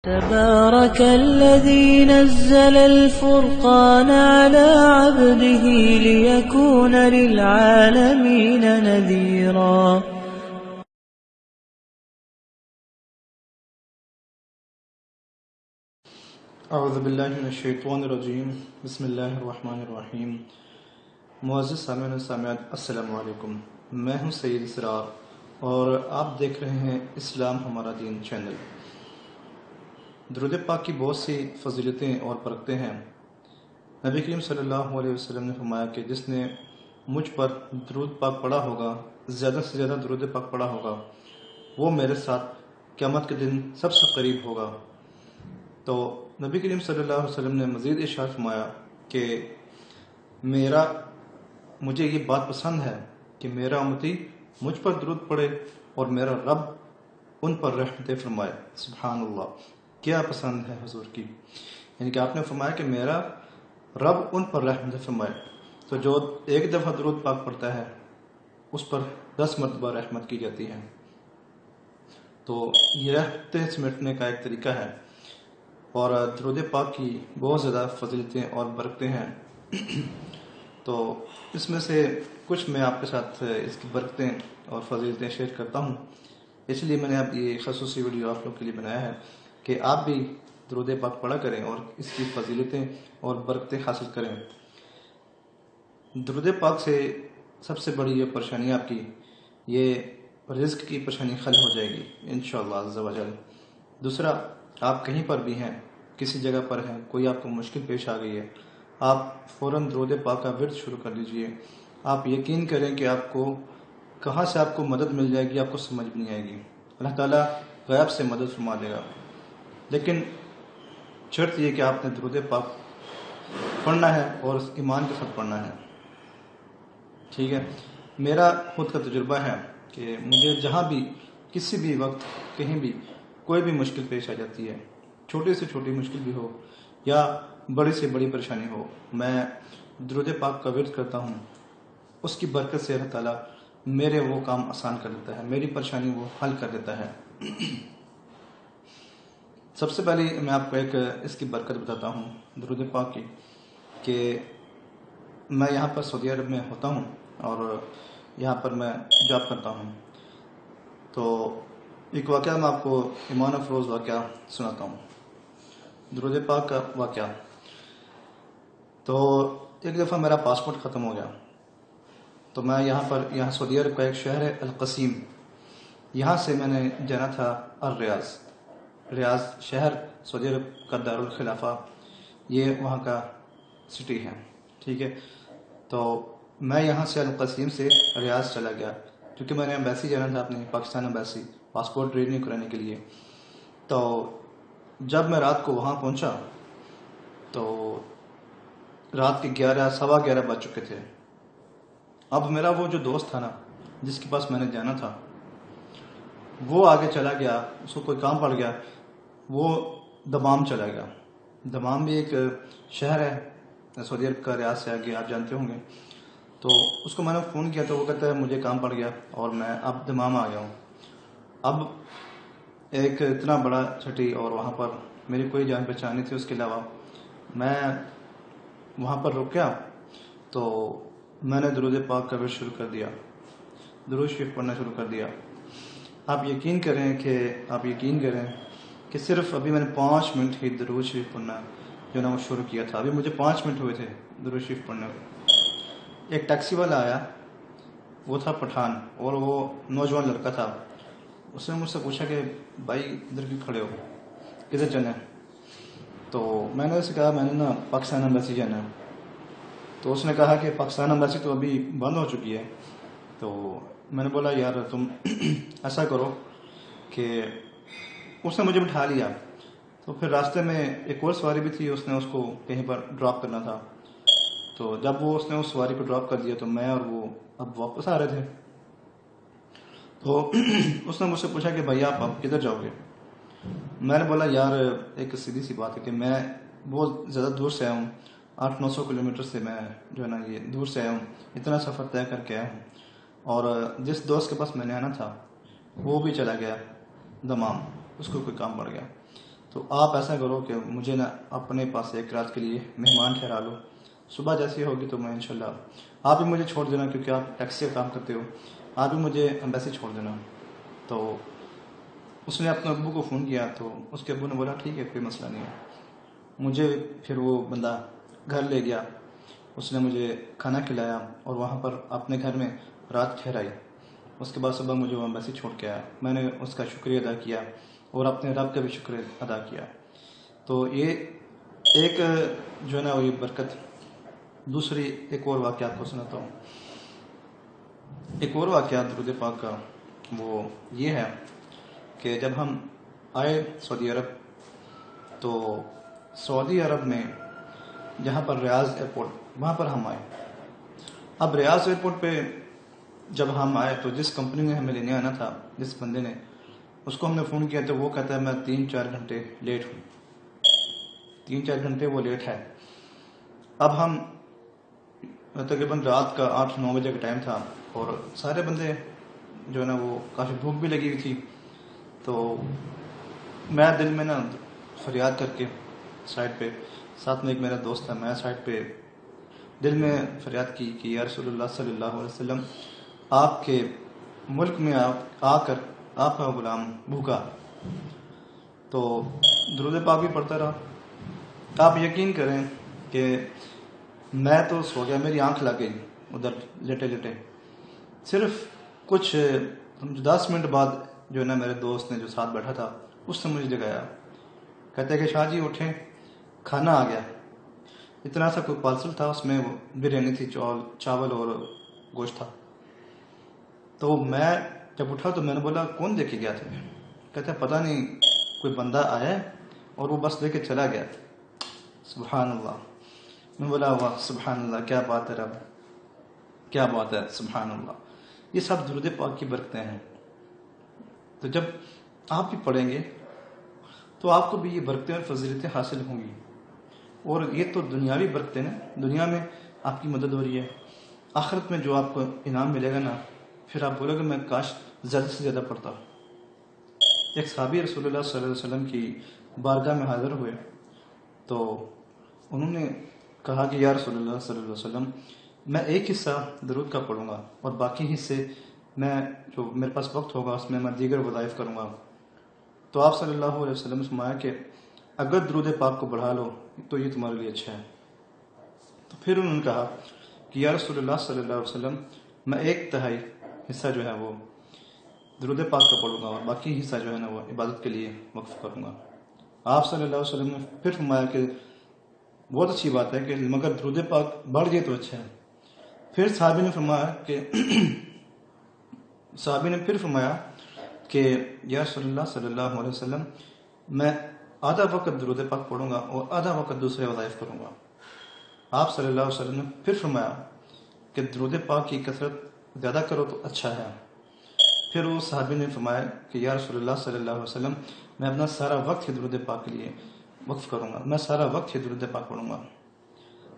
تبارك الذي نزل الفرقان على عبده ليكون للعالمين نذيرا. اعوذ باللہ من الشیطان الرجیم بسم اللہ الرحمن الرحیم. معزز سامعین و سامعات، السلام علیکم. میں ہوں سید اسرار اور آپ دیکھ رہے ہیں اسلام ہمارا دین چینل. درود پاک کی بہت سی فضیلتیں اور برکتیں ہیں. نبی کریم صلی اللہ علیہ وسلم نے فرمایا کہ جس نے مجھ پر درود پاک پڑھا ہوگا، زیادہ سے زیادہ درود پاک پڑھا ہوگا، وہ میرے ساتھ قیامت کے دن سب سے قریب ہوگا. تو نبی کریم صلی اللہ علیہ وسلم نے مزید ارشاد فرمایا کہ مجھے یہ بات پسند ہے کہ میرا امتی مجھ پر درود پڑھے اور میرا رب ان پر رحمت فرمائے. سبحان اللہ، کیا پسند ہے حضور کی. یعنی کہ آپ نے فرمایا کہ میرا رب ان پر رحمت فرمائے. تو جو ایک دفعہ درود پاک پڑھتا ہے اس پر 10 مرتبہ رحمت کی جاتی ہے. تو یہ رحمتیں سمیٹنے کا ایک طریقہ ہے اور درود پاک کی بہت زیادہ فضیلتیں اور برکتیں ہیں. تو اس میں سے کچھ میں آپ کے ساتھ اس کی برکتیں اور فضیلتیں شیئر کرتا ہوں. اس لیے میں نے اب یہ خصوصی ویڈیو آپ لوگ کے لیے بنایا ہے کہ آپ بھی درود پاک پڑھا کریں اور اس کی فضیلتیں اور برکتیں حاصل کریں. درود پاک سے سب سے بڑی یہ پریشانی آپ کی، یہ رزق کی پریشانی حل ہو جائے گی انشاءاللہ عز و جل. دوسرا، آپ کہیں پر بھی ہیں، کسی جگہ پر ہیں، کوئی آپ کو مشکل پیش آ گئی ہے، آپ فوراً درود پاک کا ورد شروع کر لیجئے. آپ یقین کریں کہ آپ کو کہاں سے آپ کو مدد مل جائے گی آپ کو سمجھ بھی نہیں آئے گی. اللہ تعالیٰ غیب سے مدد فرما دے گا. لیکن شرط یہ کہ آپ نے درود پاک پڑھنا ہے اور ایمان کے ساتھ پڑھنا ہے. ٹھیک ہے. میرا خود کا تجربہ ہے کہ مجھے جہاں بھی کسی بھی وقت کہیں بھی کوئی بھی مشکل پیش آ جاتی ہے، چھوٹی سے چھوٹی مشکل بھی ہو یا بڑی سے بڑی پریشانی ہو، میں درود پاک کا ورد کرتا ہوں. اس کی برکت سے اللہ تعالیٰ میرے وہ کام آسان کر دیتا ہے، میری پریشانی وہ حل کر دیتا ہے. سب سے پہلے میں آپ کو ایک اس کی برکت بتاتا ہوں درود پاک کی، کہ میں یہاں پر سعودی عرب میں ہوتا ہوں اور یہاں پر میں جاب کرتا ہوں. تو ایک واقعہ میں آپ کو ایمان افروز واقعہ سناتا ہوں، درود پاک کا واقعہ. تو ایک دفعہ میرا پاسپورٹ ختم ہو گیا. تو میں یہاں سعودی عرب کا ایک شہر ہے القصیم، یہاں سے میں نے جانا تھا ریاض شہر سعودی عرب کا دارالخلافہ، یہ وہاں کا سٹی ہے. ٹھیک ہے. تو میں یہاں سے القصیم سے ریاض چلا گیا کیونکہ میں نے ایمبیسی جانا تھا، اپنی پاکستان ایمبیسی، پاسپورٹ رینیو کرانے کے لیے. تو جب میں رات کو وہاں پہنچا تو رات کے 11 بج چکے تھے. اب میرا وہ جو دوست تھا نا جس کے پاس میں نے جانا تھا، وہ آگے چلا گیا، اس کو کوئی کام پڑ گیا، وہ دمام چلا گیا. دمام بھی ایک شہر ہے سعودی عرب کا، ریاض سے آگے، آپ جانتے ہوں گے. تو اس کو میں نے فون کیا تو وہ کہتا ہے مجھے کام پڑ گیا اور میں اب دمام آ گیا ہوں. اب ایک اتنا بڑا چھٹی اور وہاں پر میری کوئی جان پہچان نہیں تھی اس کے علاوہ. میں وہاں پر رک گیا تو میں نے درود پاک کا ورد شروع کر دیا، درود شریف پڑھنا شروع کر دیا. آپ یقین کریں کہ صرف ابھی میں نے 5 منٹ ہی درود شریف پڑھنا جو نا وہ شروع کیا تھا. ابھی مجھے 5 منٹ ہوئے تھے درود شریف پڑھنے کو. ایک ٹیکسی والا آیا، وہ تھا پٹھان اور وہ نوجوان لڑکا تھا. اس نے مجھ سے پوچھا کہ بھائی ادھر کیوں کھڑے ہو، کدھر جانا ہے؟ تو میں نے اسے کہا میں نے نا پاکستان ایمبیسی جانا ہے. تو اس نے کہا کہ پاکستان ایمبیسی تو ابھی بند ہو چکی ہے. تو میں نے بولا یار تم ایسا کرو کہ اس نے مجھے بٹھا لیا. تو پھر راستے میں ایک اور سواری بھی تھی، اس نے اس کو کہیں پر ڈراپ کرنا تھا. تو جب اس نے اس سواری کو ڈراپ کر دیا تو میں اور وہ اب واپس آ رہے تھے. تو اس نے مجھ سے پوچھا کہ بھائی آپ اب کدھر جاؤ گے؟ میں نے بولا یار ایک سیدھی سی بات ہے کہ میں بہت زیادہ دور سے آیا ہوں، 800-900 کلومیٹر سے میں جو ہے نا یہ دور سے آیا ہوں، اتنا سفر طے کر کے آیا ہوں. اور جس دوست کے پاس میں نے آنا تھا وہ بھی چلا گیا دمام، اس کو کوئی کام پڑ گیا. تو آپ ایسا کرو کہ مجھے نا اپنے پاس ایک رات کے لیے مہمان ٹھہرا لو، صبح جیسی ہوگی تو میں انشاءاللہ آپ ہی مجھے چھوڑ دینا، کیونکہ آپ ٹیکسی کا کام کرتے ہو، آپ ہی مجھے ایمبیسی چھوڑ دینا۔ تو اس نے اپنے ابو کو فون کیا تو اس کے ابو نے بولا ٹھیک ہے کوئی مسئلہ نہیں ہے۔ مجھے پھر وہ بندہ گھر لے گیا، اس نے مجھے کھانا کھلایا اور وہاں پر اپنے گھر میں رات ٹھہرائی۔ اس کے بعد صبح مجھے وہ ایمبیسی چھوڑ کے آیا۔ میں نے اس کا شکریہ ادا کیا اور اپنے رب کا بھی شکریہ ادا کیا۔ تو یہ ایک جو ہے نا وہ یہ برکت۔ دوسری ایک اور واقعہ آپ کو سناتا ہوں۔ ایک اور واقعہ درود پاک کا وہ یہ ہے کہ جب ہم آئے سعودی عرب تو سعودی عرب میں جہاں پر ریاض ایئرپورٹ وہاں پر ہم آئے۔ اب ریاض ایئرپورٹ پہ جب ہم آئے تو جس کمپنی نے ہمیں لینے آنا تھا، جس بندے نے، اس کو ہم نے فون کیا تو وہ کہتا ہے میں 3-4 گھنٹے لیٹ ہوں، 3-4 گھنٹے وہ لیٹ ہے۔ اب ہم تقریباً رات کا 8-9 بجے کا ٹائم تھا اور سارے بندے جو ہے نا وہ کافی بھوک بھی لگی ہوئی تھی۔ تو میں دل میں نا فریاد کر کے سائڈ پہ، ساتھ میں ایک میرا دوست تھا، میں سائڈ پہ دل میں فریاد کی کہ یا رسول اللہ صلی اللہ علیہ وسلم، آپ کے ملک میں آ کر آپ کا غلام بھوکا۔ تو درود پاک بھی پڑھتا رہا۔ آپ یقین کریں کہ میں تو سو گیا، میری آنکھ لگ گئی ادھر لیٹے لیٹے۔ صرف کچھ 10 منٹ بعد جو ہے نا میرے دوست نے جو ساتھ بیٹھا تھا اس نے مجھے جگایا، کہتے کہ شاہ جی اٹھیں، کھانا آ گیا۔ اتنا سا کوئی پارسل تھا، اس میں بریانی تھی، چاول اور گوشت تھا۔ تو میں جب اٹھا تو میں نے بولا کون دے کے گیا تھا؟ کہتے پتہ نہیں، کوئی بندہ آیا اور وہ بس دے کے چلا گیا۔ سبحان اللہ۔ میں بولا واہ سبحان اللہ، کیا بات ہے رب، کیا بات ہے، سبحان اللہ۔ یہ سب درود پاک کی برکتیں ہیں۔ تو جب آپ بھی پڑھیں گے تو آپ کو بھی یہ برکتیں اور فضیلتیں حاصل ہوں گی۔ اور یہ تو دنیاوی برکتیں نا، دنیا میں آپ کی مدد ہو رہی ہے، آخرت میں جو آپ کو انعام ملے گا نا، پھر آپ بولو گے میں کاش زیادہ سے زیادہ پڑھتا۔ ایک صحابی رسول اللہ صلی اللہ علیہ وسلم کی بارگاہ میں حاضر ہوئے تو انہوں نے کہا کہ یا رسول اللہ صلی اللہ علیہ وسلم، میں ایک حصہ درود کا پڑھوں گا اور باقی حصے میں جو میرے پاس وقت ہوگا اس میں دیگر وظائف کروں گا۔ تو آپ صلی اللہ علیہ وسلم نے فرمایا کہ اگر درود پاک کو بڑھا لو تو یہ تمہارے لیے اچھا ہے۔ تو پھر انہوں نے کہا کہ یا رسول اللہ صلی اللہ علیہ وسلم، میں 1/3 حصہ جو ہے وہ درود پاک کا پڑھوں گا اور باقی حصہ جو ہے نا وہ عبادت کے لیے وقف کروں گا۔ آپ صلی اللہ علیہ وسلم نے پھر فرمایا کہ بہت اچھی بات ہے کہ مگر درود پاک بڑھ جائے تو اچھا ہے۔ پھر صحابی نے پھر فرمایا کہ یا رسول اللہ صلی اللہ علیہ وسلم، میں آدھا وقت درود پاک پڑھوں گا اور آدھا وقت دوسرے وظائف کروں گا۔ آپ صلی اللہ علیہ وسلم نے پھر فرمایا کہ درود پاک کی کثرت زیادہ کرو تو اچھا ہے۔ پھر وہ صحابی نے فرمایا کہ یا رسول اللہ صلی اللہ علیہ وسلم، میں اپنا سارا وقت ہی درود پاک کے لیے وقف کروں گا، میں سارا وقت ہی درود پاک پڑھوں گا۔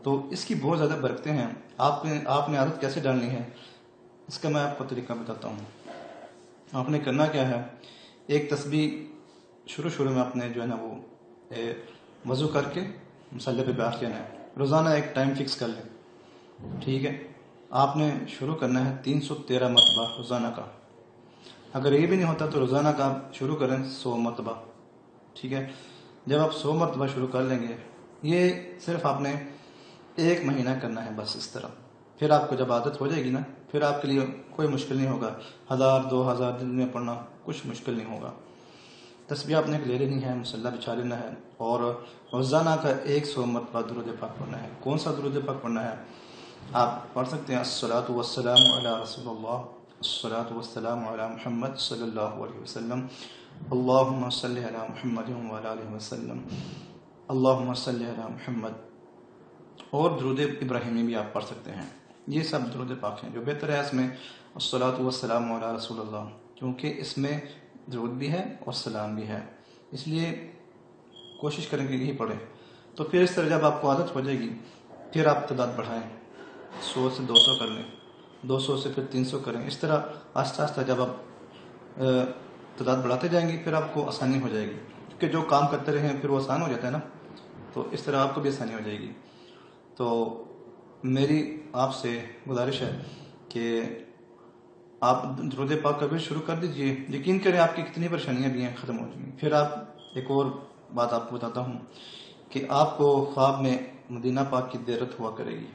تو اس کی بہت زیادہ برکتیں ہیں۔ آپ نے عادت کیسے ڈالنی ہے اس کا میں آپ کو طریقہ بتاتا ہوں۔ آپ نے کرنا کیا ہے، ایک تسبیح شروع میں آپ نے جو ہے نا وہ وضو کر کے مصلی پہ بیٹھ لینا ہے، روزانہ ایک ٹائم فکس کر لیں، ٹھیک ہے؟ آپ نے شروع کرنا ہے 313 مرتبہ روزانہ کا۔ اگر یہ بھی نہیں ہوتا تو روزانہ کا آپ شروع کریں 100 مرتبہ، ٹھیک ہے؟ جب آپ 100 مرتبہ شروع کر لیں گے، یہ صرف آپ نے 1 مہینہ کرنا ہے بس اس طرح۔ پھر آپ کو جب عادت ہو جائے گی نا، پھر آپ کے لیے کوئی مشکل نہیں ہوگا، 1000-2000 دن میں پڑھنا کچھ مشکل نہیں ہوگا۔ تسبیح آپ نے لے لینی ہے، مصلی بچھا لینا ہے اور روزانہ کا 100 مرتبہ درود پاک پڑھنا ہے۔ کون سا درود پاک پڑھنا ہے؟ آپ پڑھ سکتے ہیں الصلاۃ والسلام علی رسول اللہ، الصلاۃ والسلام علی محمد صلی اللہ علیہ وسلم، اللہم صلی علی محمد وعلی آلہ وسلم، اللہم صلی علی محمد۔ اور درود ابراہیمی بھی آپ پڑھ سکتے ہیں۔ یہ سب درود پاک ہیں۔ جو بہتر ہے اس میں الصلاۃ والسلام علی رسول اللہ، کیونکہ اس میں درود بھی ہے اور سلام بھی ہے، اس لیے کوشش کریں کہ یہی پڑھیں۔ تو پھر اس طرح جب آپ کو عادت ہو جائے گی، پھر آپ تعداد بڑھائیں، 100 سے 200 کر لیں، 200 سے پھر 300 کریں۔ اس طرح آہستہ آہستہ جب آپ تعداد بڑھاتے جائیں گے پھر آپ کو آسانی ہو جائے گی۔ کہ جو کام کرتے رہیں پھر وہ آسان ہو جاتا ہے نا، تو اس طرح آپ کو بھی آسانی ہو جائے گی۔ تو میری آپ سے گزارش ہے کہ آپ درود پاک کا بھی شروع کر دیجئے، یقین کریں آپ کی کتنی پریشانیاں بھی ہیں ختم ہو جائیں گی۔ پھر آپ ایک اور بات آپ کو بتاتا ہوں کہ آپ کو خواب میں مدینہ پاک کی زیارت ہوا کرے گی۔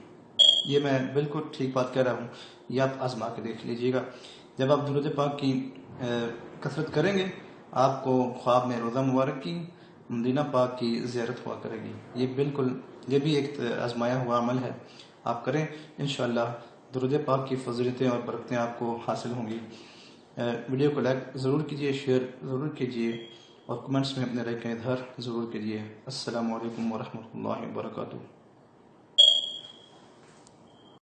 یہ میں بالکل ٹھیک بات کہہ رہا ہوں، یہ آپ آزما کے دیکھ لیجئے گا۔ جب آپ درود پاک کی کثرت کریں گے، آپ کو خواب میں روزہ مبارک کی مدینہ پاک کی زیارت ہوا کرے گی۔ یہ بھی ایک آزمایا ہوا عمل ہے، آپ کریں، انشاءاللہ درود پاک کی فضیلتیں اور برکتیں آپ کو حاصل ہوں گی۔ ویڈیو کو لائک ضرور کیجئے، شیئر ضرور کیجئے اور کمنٹس میں اپنے رائے کا اظہار ضرور کیجئے۔ السلام علیکم ورحمۃ اللہ وبرکاتہ۔